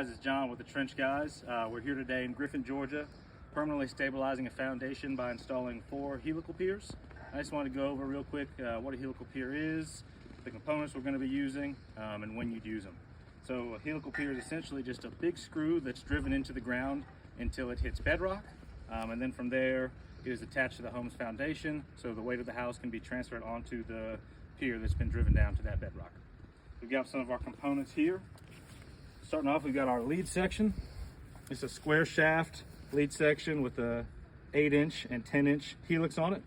guys, it's John with the Trench Guys. We're here today in Griffin, Georgia, permanently stabilizing a foundation by installing 4 helical piers. I just wanted to go over real quick what a helical pier is, the components we're going to be using, and when you'd use them. So a helical pier is essentially just a big screw that's driven into the ground until it hits bedrock, and then from there it is attached to the home's foundation, so the weight of the house can be transferred onto the pier that's been driven down to that bedrock. We've got some of our components here. Starting off, we've got our lead section. It's a square shaft lead section with a 8-inch and 10-inch helix on it.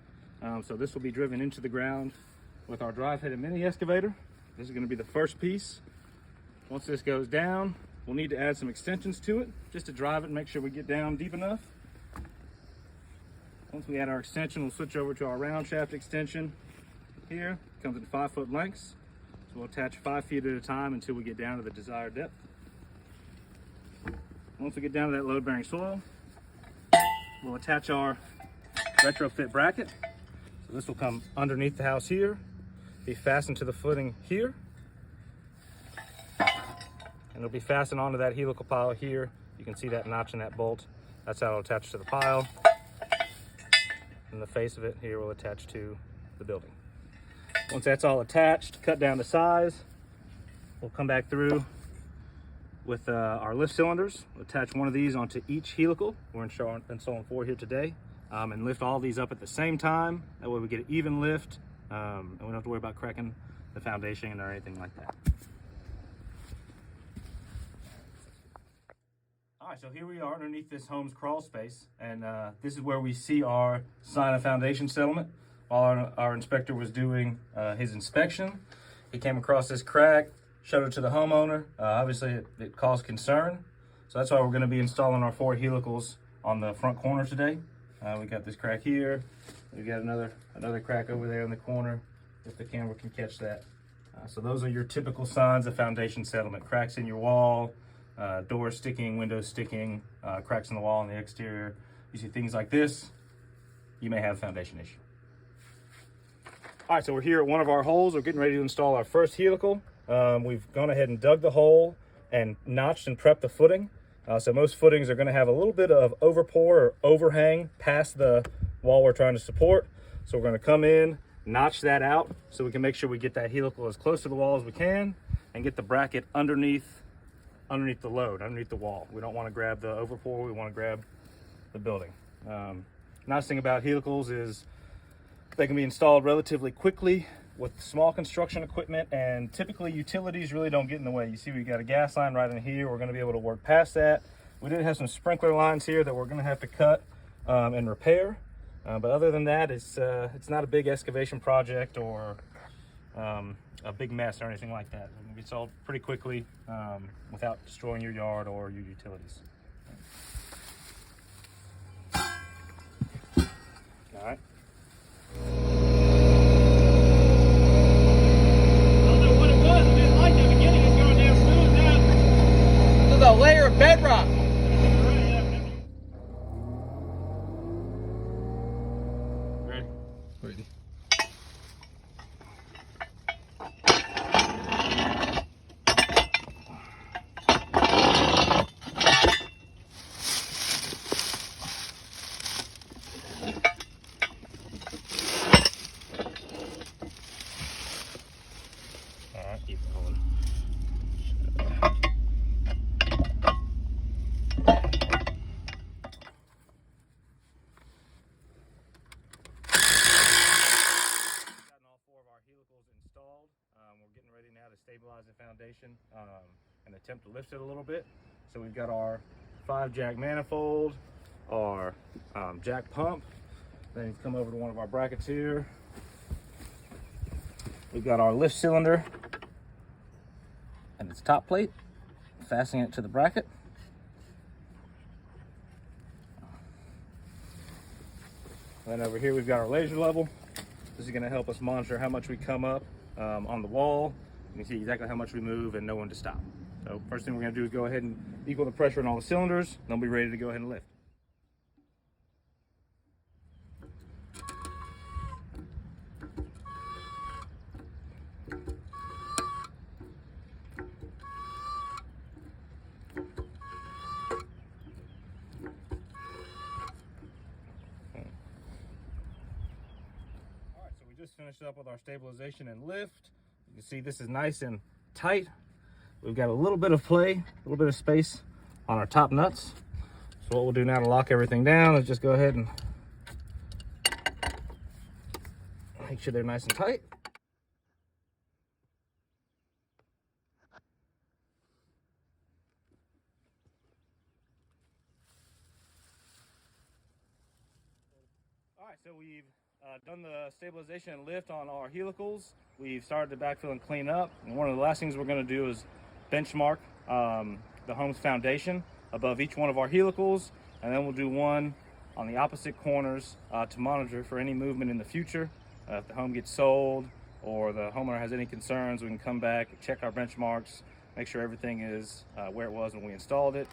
So this will be driven into the ground with our drive-headed mini excavator. This is going to be the first piece. Once this goes down, we'll need to add some extensions to it just to drive it and make sure we get down deep enough. Once we add our extension, we'll switch over to our round shaft extension. Here, it comes in 5-foot lengths. So we'll attach 5 feet at a time until we get down to the desired depth. Once we get down to that load-bearing soil, we'll attach our retrofit bracket. So this will come underneath the house here, be fastened to the footing here, and it'll be fastened onto that helical pile here. You can see that notch in that bolt. That's how it'll attach to the pile. And the face of it here will attach to the building. Once that's all attached, cut down to size, we'll come back through with our lift cylinders. We'll attach one of these onto each helical. We're installing 4 here today, and lift all these up at the same time. That way we get an even lift, and we don't have to worry about cracking the foundation or anything like that. All right, so here we are underneath this home's crawl space, and this is where we see our sign of foundation settlement. While our inspector was doing his inspection, he came across this crack, showed it to the homeowner. Obviously it caused concern. So that's why we're gonna be installing our 4 helicals on the front corner today. We got this crack here. We got another crack over there in the corner, if the camera can catch that. So those are your typical signs of foundation settlement. Cracks in your wall, doors sticking, windows sticking, cracks in the wall on the exterior. You see things like this, you may have a foundation issue. All right, so we're here at one of our holes. We're getting ready to install our first helical. We've gone ahead and dug the hole and notched and prepped the footing. So most footings are going to have a little bit of overpour or overhang past the wall we're trying to support. So we're going to come in, notch that out so we can make sure we get that helical as close to the wall as we can and get the bracket underneath the load, underneath the wall. We don't want to grab the overpour, we want to grab the building. Nice thing about helicals is they can be installed relatively quickly with small construction equipment, and typically utilities really don't get in the way. You see we got a gas line right in here. We're going to be able to work past that. We did have some sprinkler lines here that we're going to have to cut and repair, but other than that, it's not a big excavation project or a big mess or anything like that. It can be solved pretty quickly without destroying your yard or your utilities. All right. A layer of bedrock. Ready? Ready. All right, keep going. Installed. We're getting ready now to stabilize the foundation and attempt to lift it a little bit. So we've got our 5-jack manifold, our jack pump. Then you come over to one of our brackets here. We've got our lift cylinder and its top plate, fastening it to the bracket. Then over here we've got our laser level. This is going to help us monitor how much we come up on the wall. You can see exactly how much we move and know when to stop. So first thing we're going to do is go ahead and equal the pressure in all the cylinders. Then we'll be ready to go ahead and lift. finished up with our stabilization and lift. You can see this is nice and tight. We've got a little bit of play, a little bit of space on our top nuts. So what we'll do now to lock everything down is just go ahead and make sure they're nice and tight. All right, so we've done the stabilization and lift on our helicals. We've started to backfill and clean up. And one of the last things we're going to do is benchmark the home's foundation above each one of our helicals. And then we'll do one on the opposite corners to monitor for any movement in the future. If the home gets sold or the homeowner has any concerns, we can come back, check our benchmarks, make sure everything is where it was when we installed it.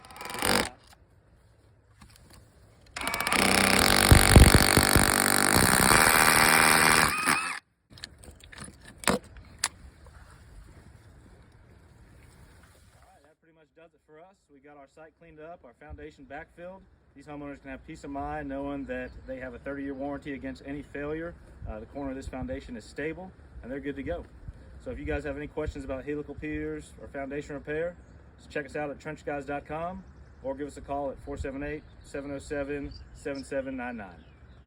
Does it for us. We got our site cleaned up, our foundation backfilled. These homeowners can have peace of mind knowing that they have a 30-year warranty against any failure. The corner of this foundation is stable and they're good to go. So if you guys have any questions about helical piers or foundation repair, just check us out at trenchguys.com or give us a call at 478-707-7799.